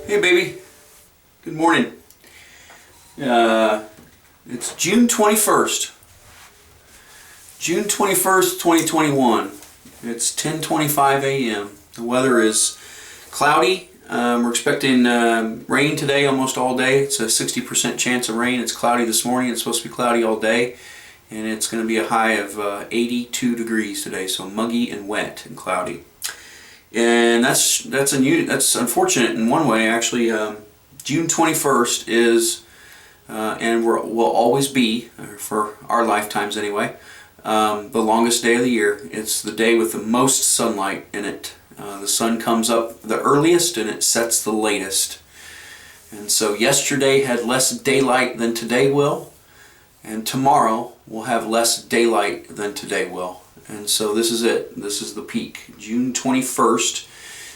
Hey baby, good morning. It's June 21st. June 21st, 2021. It's 10:25 a.m. The weather is cloudy. We're expecting rain today almost all day. It's a 60% chance of rain. It's cloudy this morning. It's supposed to be cloudy all day. And it's going to be a high of 82 degrees today, so muggy and wet and cloudy. And that's unfortunate in one way, actually. June 21st is, and will always be, for our lifetimes anyway, the longest day of the year. It's the day with the most sunlight in it. The sun comes up the earliest and it sets the latest. And so yesterday had less daylight than today will, and tomorrow will have less daylight than today will. And so this is it. This is the peak. June 21st.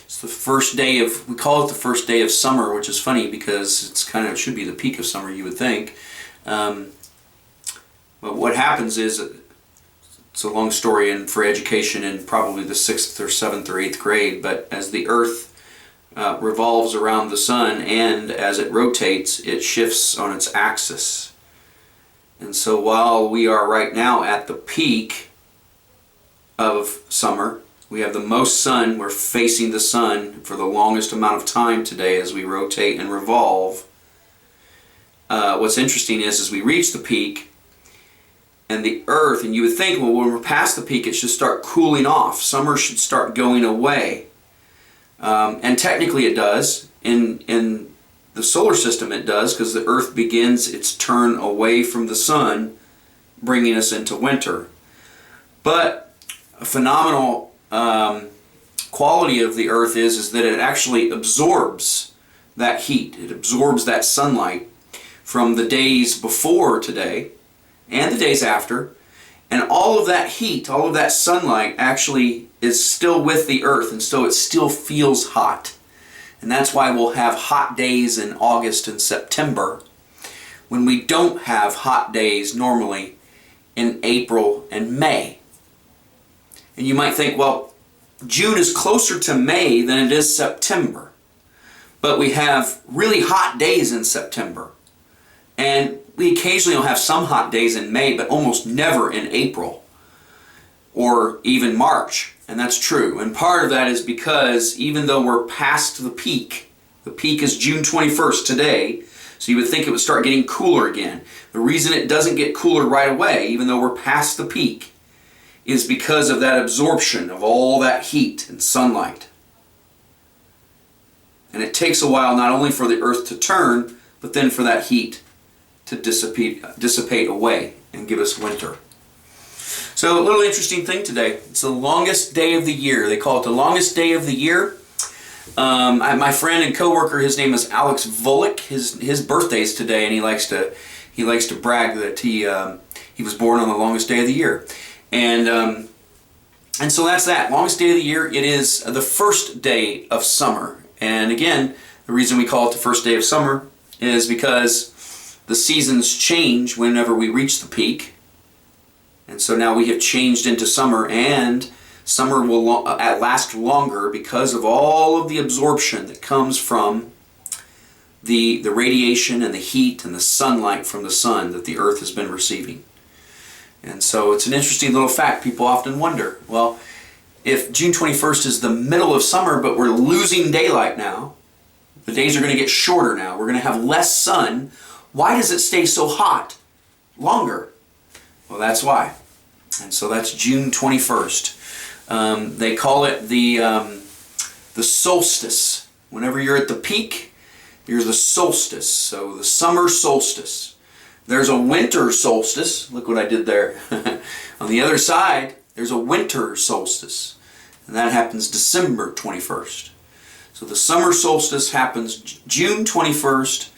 It's the first day of, we call it the first day of summer, which is funny because it's kind of, it should be the peak of summer, you would think. But what happens is, it's a long story and for education in probably the 6th or 7th or 8th grade, but as the earth revolves around the sun and as it rotates, it shifts on its axis. And so while we are right now at the peak of summer, we have the most sun, we're facing the sun for the longest amount of time today as we rotate and revolve. What's interesting is we reach the peak and the earth, and you would think, well, when we're past the peak it should start cooling off. Summer should start going away. And technically it does. In the solar system it does, because the earth begins its turn away from the sun, bringing us into winter. But a phenomenal quality of the earth is that it actually absorbs that heat. It absorbs that sunlight from the days before today and the days after, and all of that heat, all of that sunlight actually is still with the earth, and so it still feels hot. And that's why we'll have hot days in August and September when we don't have hot days normally in April and May. And you might think, well, June is closer to May than it is September. But we have really hot days in September. And we occasionally will have some hot days in May, but almost never in April or even March. And that's true. And part of that is because even though we're past the peak is June 21st today, so you would think it would start getting cooler again. The reason it doesn't get cooler right away, even though we're past the peak, is because of that absorption of all that heat and sunlight. And it takes a while not only for the earth to turn, but then for that heat to dissipate away and give us winter. So a little interesting thing today. It's the longest day of the year. They call it the longest day of the year. My friend and coworker, his name is Alex Volek. His birthday's today, and he likes to brag that he was born on the longest day of the year. And so that's that. Longest day of the year. It is the first day of summer. And again, the reason we call it the first day of summer is because the seasons change whenever we reach the peak. And so now we have changed into summer, and summer will last longer because of all of the absorption that comes from the radiation and the heat and the sunlight from the sun that the earth has been receiving. And so it's an interesting little fact. People often wonder, well, if June 21st is the middle of summer, but we're losing daylight now, the days are going to get shorter now, we're going to have less sun, why does it stay so hot longer? Well, that's why. And so that's June 21st. They call it the solstice. Whenever you're at the peak, you're the solstice. So the summer solstice. There's a winter solstice. Look what I did there. On the other side, there's a winter solstice. And that happens December 21st. So the summer solstice happens June 21st.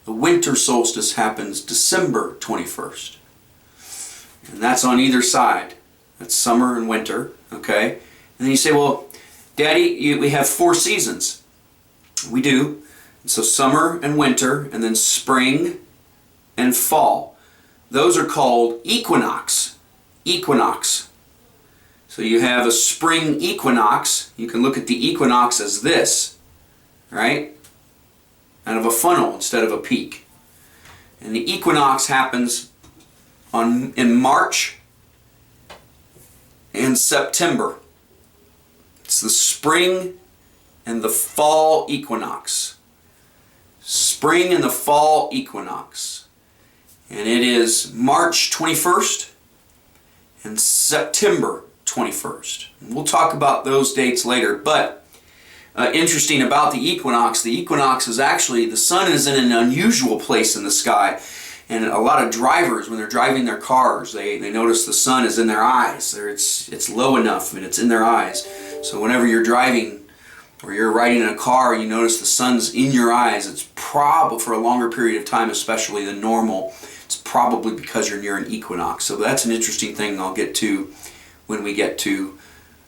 The winter solstice happens December 21st. And that's on either side. That's summer and winter. Okay? And then you say, well, Daddy, we have 4 seasons. We do. And so summer and winter, and then spring and fall. Those are called equinox. Equinox. So you have a spring equinox. You can look at the equinox as this, right? out of a funnel instead of a peak. And the equinox happens in March and September. It's the spring and the fall equinox. Spring and the fall equinox. And it is March 21st and September 21st. And we'll talk about those dates later, but interesting about the equinox is actually, the sun is in an unusual place in the sky. And a lot of drivers, when they're driving their cars, they notice the sun is in their eyes. It's low enough and it's in their eyes. So whenever you're driving or you're riding in a car and you notice the sun's in your eyes, it's probably, for a longer period of time especially than normal, it's probably because you're near an equinox. So that's an interesting thing I'll get to when we get to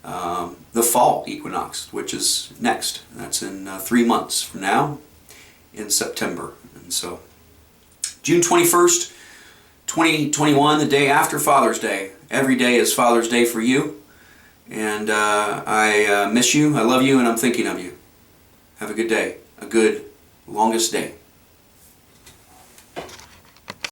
the fall equinox, which is next. That's in 3 months from now, in September. And so June 21st, 2021, the day after Father's Day. Every day is Father's Day for you. And I miss you, I love you, and I'm thinking of you. Have a good day. A good, longest day.